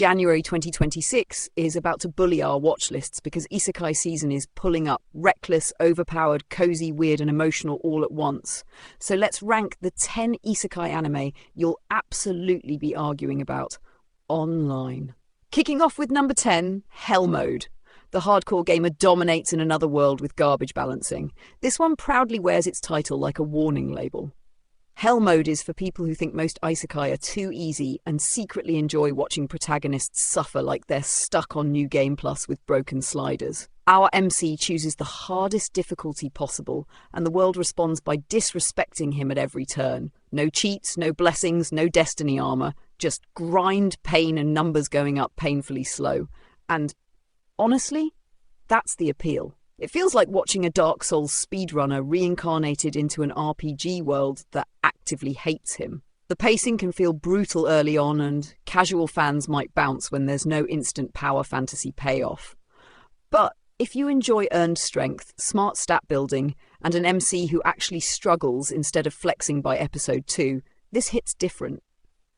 January 2026 is about to bully our watch lists because Isekai season is pulling up reckless, overpowered, cozy, weird, and emotional all at once. So let's rank the 10 Isekai anime you'll absolutely be arguing about online. Kicking off with number 10, Hell Mode. The hardcore gamer dominates in another world with garbage balancing. This one proudly wears its title like a warning label. Hell Mode is for people who think most isekai are too easy and secretly enjoy watching protagonists suffer like they're stuck on New Game Plus with broken sliders. Our MC chooses the hardest difficulty possible, and the world responds by disrespecting him at every turn. No cheats, no blessings, no destiny armor, just grind, pain, and numbers going up painfully slow. And honestly, that's the appeal. It feels like watching a Dark Souls speedrunner reincarnated into an RPG world that actively hates him. The pacing can feel brutal early on, and casual fans might bounce when there's no instant power fantasy payoff. But if you enjoy earned strength, smart stat building, and an MC who actually struggles instead of flexing by episode 2, this hits different.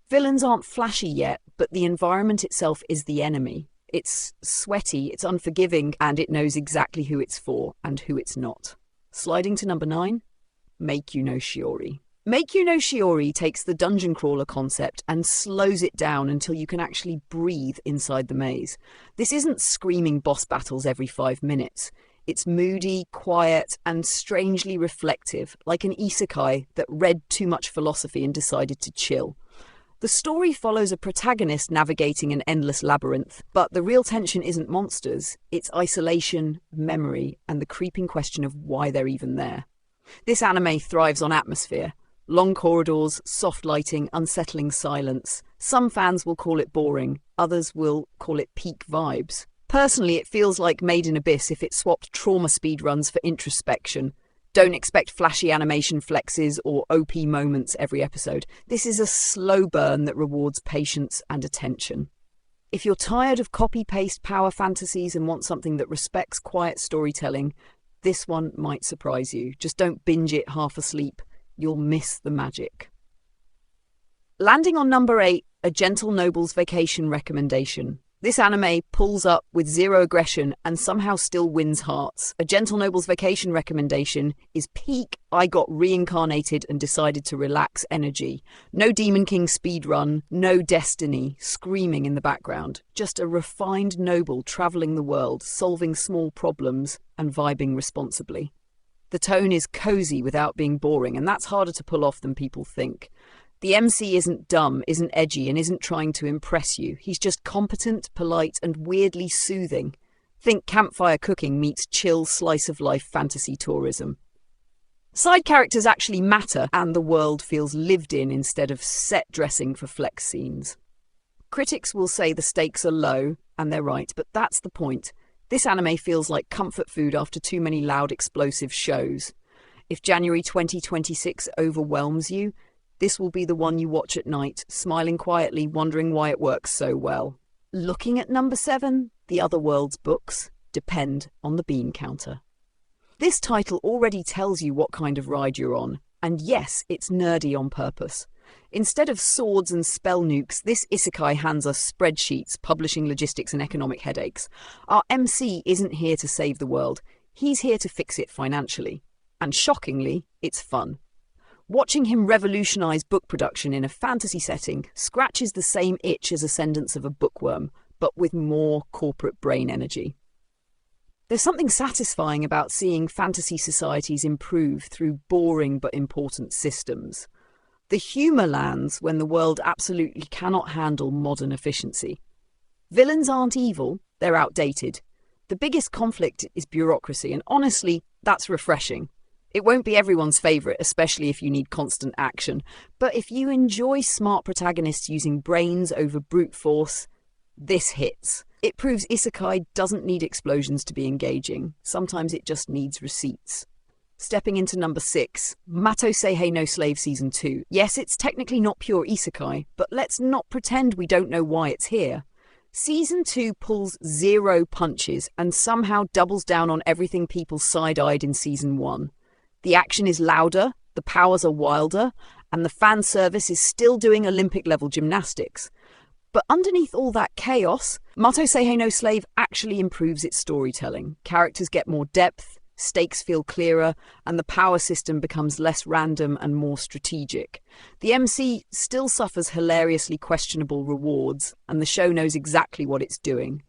Villains aren't flashy yet, but the environment itself is the enemy. It's sweaty, it's unforgiving, and it knows exactly who it's for and who it's not. Sliding to number 9, Make-You no Shiori. Make-You no Shiori takes the dungeon crawler concept and slows it down until you can actually breathe inside the maze. This isn't screaming boss battles every 5 minutes. It's moody, quiet, and strangely reflective, like an isekai that read too much philosophy and decided to chill. The story follows a protagonist navigating an endless labyrinth, but the real tension isn't monsters, it's isolation, memory, and the creeping question of why they're even there. This anime thrives on atmosphere. Long corridors, soft lighting, unsettling silence. Some fans will call it boring, others will call it peak vibes. Personally, it feels like Made in Abyss if it swapped trauma speedruns for introspection. Don't expect flashy animation flexes or OP moments every episode. This is a slow burn that rewards patience and attention. If you're tired of copy-paste power fantasies and want something that respects quiet storytelling, this one might surprise you. Just don't binge it half asleep. You'll miss the magic. Landing on number 8, A Gentle Noble's Vacation recommendation. This anime pulls up with zero aggression and somehow still wins hearts. A Gentle Noble's Vacation recommendation is peak I got reincarnated and decided to relax energy. No Demon King speedrun, no destiny screaming in the background. Just a refined noble travelling the world, solving small problems and vibing responsibly. The tone is cozy without being boring, and that's harder to pull off than people think. The MC isn't dumb, isn't edgy, and isn't trying to impress you. He's just competent, polite, and weirdly soothing. Think campfire cooking meets chill slice-of-life fantasy tourism. Side characters actually matter, and the world feels lived in instead of set dressing for flex scenes. Critics will say the stakes are low, and they're right, but that's the point. This anime feels like comfort food after too many loud, explosive shows. If January 2026 overwhelms you, this will be the one you watch at night, smiling quietly, wondering why it works so well. Looking at number 7, The Other World's books depend on the bean counter. This title already tells you what kind of ride you're on, and yes, it's nerdy on purpose. Instead of swords and spell nukes, this isekai hands us spreadsheets, publishing logistics and economic headaches. Our MC isn't here to save the world, he's here to fix it financially. And shockingly, it's fun. Watching him revolutionize book production in a fantasy setting scratches the same itch as Ascendance of a Bookworm, but with more corporate brain energy. There's something satisfying about seeing fantasy societies improve through boring but important systems. The humour lands when the world absolutely cannot handle modern efficiency. Villains aren't evil, they're outdated. The biggest conflict is bureaucracy, and honestly, that's refreshing. It won't be everyone's favourite, especially if you need constant action. But if you enjoy smart protagonists using brains over brute force, this hits. It proves isekai doesn't need explosions to be engaging. Sometimes it just needs receipts. Stepping into number 6, Mato Seihei no Slave Season 2. Yes, it's technically not pure isekai, but let's not pretend we don't know why it's here. Season 2 pulls zero punches and somehow doubles down on everything people side-eyed in Season 1. The action is louder, the powers are wilder, and the fan service is still doing Olympic-level gymnastics. But underneath all that chaos, Mato Seihei no Slave actually improves its storytelling. Characters get more depth, stakes feel clearer, and the power system becomes less random and more strategic. The MC still suffers hilariously questionable rewards, and the show knows exactly what it's doing.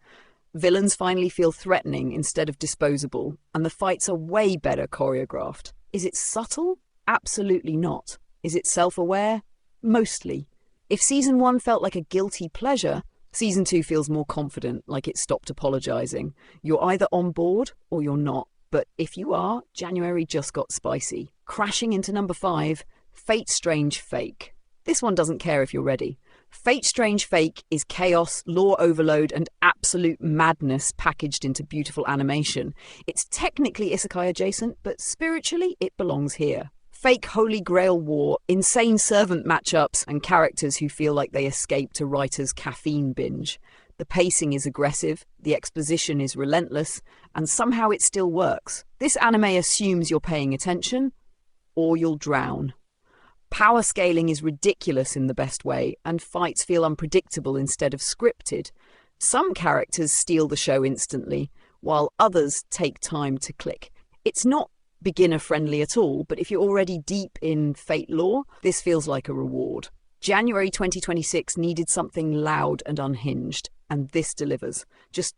Villains finally feel threatening instead of disposable, and the fights are way better choreographed. Is it subtle? Absolutely not. Is it self-aware? Mostly. If Season 1 felt like a guilty pleasure, Season 2 feels more confident, like it stopped apologising. You're either on board or you're not. But if you are, January just got spicy. Crashing into number 5, Fate Strange Fake. This one doesn't care if you're ready. Fate Strange Fake is chaos, lore overload, and absolute madness packaged into beautiful animation. It's technically Isekai adjacent, but spiritually it belongs here. Fake Holy Grail war, insane servant matchups, and characters who feel like they escaped a writer's caffeine binge. The pacing is aggressive, the exposition is relentless, and somehow it still works. This anime assumes you're paying attention, or you'll drown. Power scaling is ridiculous in the best way, and fights feel unpredictable instead of scripted. Some characters steal the show instantly, while others take time to click. It's not beginner-friendly at all, but if you're already deep in Fate lore, this feels like a reward. January 2026 needed something loud and unhinged, and this delivers. Just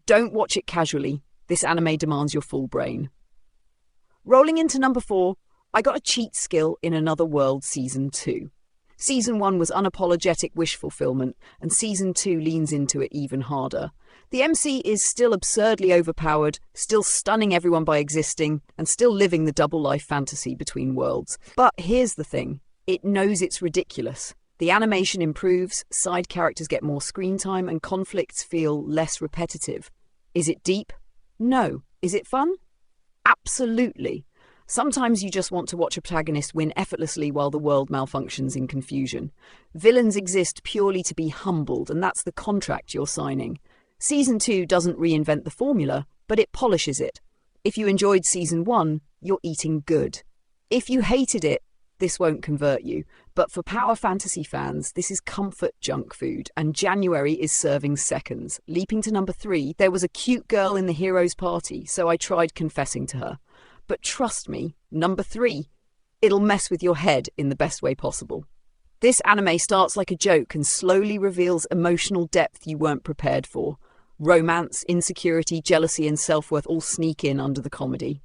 don't watch it casually. This anime demands your full brain. Rolling into number 4, I got a cheat skill in Another World Season 2. Season 1 was unapologetic wish fulfillment, and Season 2 leans into it even harder. The MC is still absurdly overpowered, still stunning everyone by existing, and still living the double life fantasy between worlds. But here's the thing, it knows it's ridiculous. The animation improves, side characters get more screen time, and conflicts feel less repetitive. Is it deep? No. Is it fun? Absolutely. Sometimes you just want to watch a protagonist win effortlessly while the world malfunctions in confusion. Villains exist purely to be humbled, and that's the contract you're signing. Season 2 doesn't reinvent the formula, but it polishes it. If you enjoyed Season 1, you're eating good. If you hated it, this won't convert you. But for power fantasy fans, this is comfort junk food, and January is serving seconds. Leaping to number 3, there was a cute girl in the hero's party, so I tried confessing to her. But trust me, number 3, it'll mess with your head in the best way possible. This anime starts like a joke and slowly reveals emotional depth you weren't prepared for. Romance, insecurity, jealousy, and self-worth all sneak in under the comedy.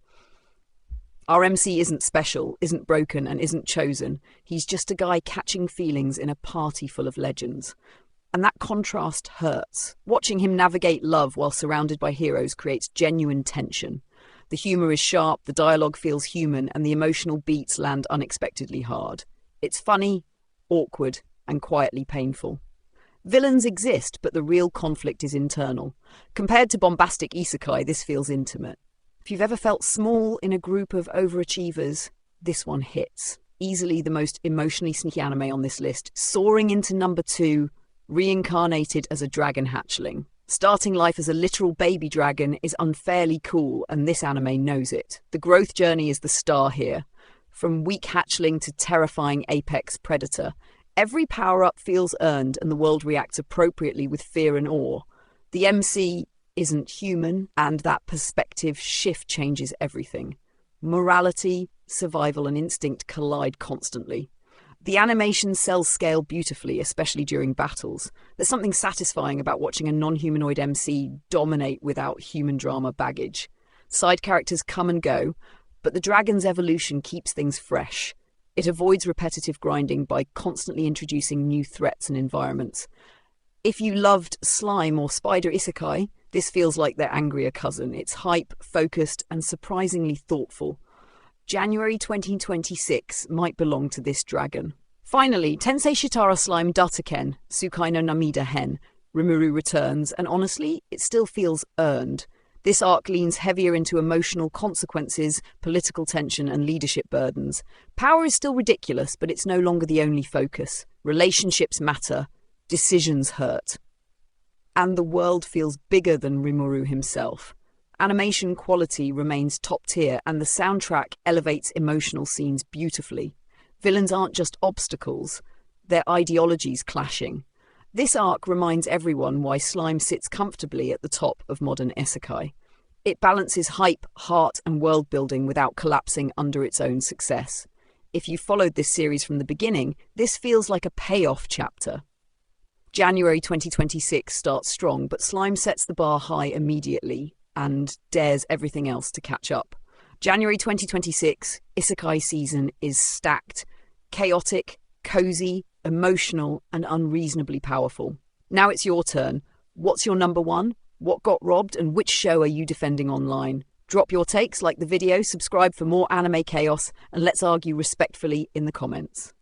Our MC isn't special, isn't broken, and isn't chosen. He's just a guy catching feelings in a party full of legends. And that contrast hurts. Watching him navigate love while surrounded by heroes creates genuine tension. The humour is sharp, the dialogue feels human, and the emotional beats land unexpectedly hard. It's funny, awkward, and quietly painful. Villains exist, but the real conflict is internal. Compared to bombastic isekai, this feels intimate. If you've ever felt small in a group of overachievers, this one hits. Easily the most emotionally sneaky anime on this list, soaring into number 2, Reincarnated as a Dragon Hatchling. Starting life as a literal baby dragon is unfairly cool, and this anime knows it. The growth journey is the star here. From weak hatchling to terrifying apex predator, every power-up feels earned, and the world reacts appropriately with fear and awe. The MC isn't human, and that perspective shift changes everything. Morality, survival, and instinct collide constantly. The animation cells scale beautifully, especially during battles. There's something satisfying about watching a non-humanoid MC dominate without human drama baggage. Side characters come and go, but the dragon's evolution keeps things fresh. It avoids repetitive grinding by constantly introducing new threats and environments. If you loved slime or spider isekai, this feels like their angrier cousin. It's hype, focused, and surprisingly thoughtful. January 2026 might belong to this dragon. Finally, Tensei Shitara Slime Dataken, Tsukai no Namida Hen, Rimuru returns, and honestly, it still feels earned. This arc leans heavier into emotional consequences, political tension, and leadership burdens. Power is still ridiculous, but it's no longer the only focus. Relationships matter. Decisions hurt. And the world feels bigger than Rimuru himself. Animation quality remains top tier, and the soundtrack elevates emotional scenes beautifully. Villains aren't just obstacles, they're ideologies clashing. This arc reminds everyone why slime sits comfortably at the top of modern isekai. It balances hype, heart, and world building without collapsing under its own success. If you followed this series from the beginning, this feels like a payoff chapter. January 2026 starts strong, but slime sets the bar high immediately and dares everything else to catch up. January 2026, Isekai season is stacked, chaotic, cozy, emotional, and unreasonably powerful. Now it's your turn. What's your number one? What got robbed, and which show are you defending online? Drop your takes, like the video, subscribe for more anime chaos, and let's argue respectfully in the comments.